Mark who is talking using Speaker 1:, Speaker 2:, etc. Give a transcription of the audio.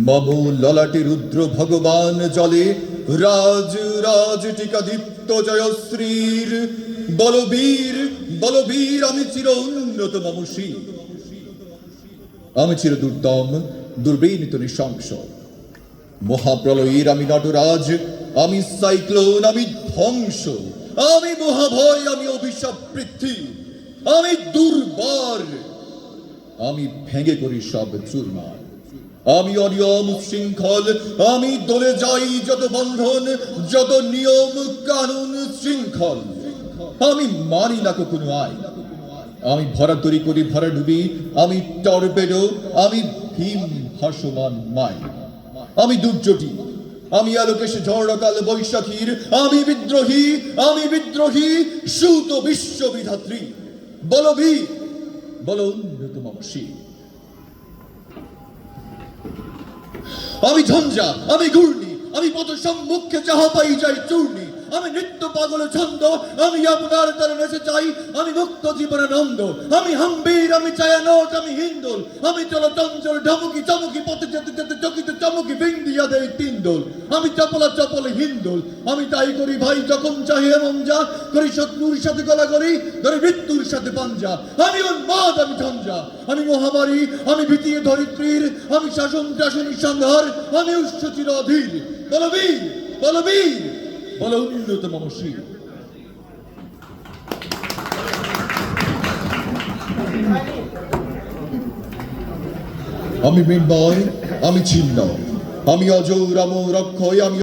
Speaker 1: মম ললাটে রুদ্র ভগবান জলে রাজ রাজ টিকা দীপ্ত জয়শ্রীর বলবীর বলবীর আমি চির উন্নত মমসী আমি চির দুর্দম দুর্বিনীত নৃশংস মহাপ্রলয়ের আমি নটরাজ আমি সাইক্লোন আমি ধ্বংস আমি মহাভয় আমি অভিশাপ পৃথ্বী আমি দুর্বার আমি ভেঙে করি সব চুরমার আমি অনিয়ম শৃঙ্খল আমি দলে যাই যত বন্ধন যত নিয়ম কানুন শৃঙ্খল আমি মানি না কখনো আইন আমি ভরা তরি করি ভরা ডুবি আমি টর্পেডো আমি ভীম ভাসমান মাই আমি দুর্যোটি আমি আলোকেশে ঝড়কাল বৈশাখীর আমি বিদ্রোহী সুত বিশ্ববিধাত্রী বলবীর বল উন্নত মমসী আমি ঝঞ্ঝা আমি ঘূর্ণি আমি পথ সম্মুখে যাহা পাই যাই চূর্ণি আমি নৃত্য পাগল ছন্দ আমি আপনার তারে নেচে চাই আমি মুক্ত জীবনানন্দ আমি হাম্বীর আমি ছায়ানট আমি হিন্দোল আমি চলো চঞ্চল ঢমকি চমকি পথে যেতে যেতে চকিতে চমকি ভিন্দিয়া দেয় তিনদোল আমি চপলা চপলে হিন্দোল আমি তাই করি ভাই যখন চাহি এমন যা করি শত্রুর সাথে গলা করি ধরে মৃত্যুর সাথে পাঞ্জা আমি উন্মাদ আমি ঝঞ্ঝা আমি মহামারী আমি ভীতিয়ে ধরিত্রীর আমি শাসন টাসন সংহার আমি উৎস চির অধীর বলবীর বলবীর বল উন্নত মমসী আমি মৃন্ময় আমি ছিন্ন আমি অজর আমর অক্ষয় আমি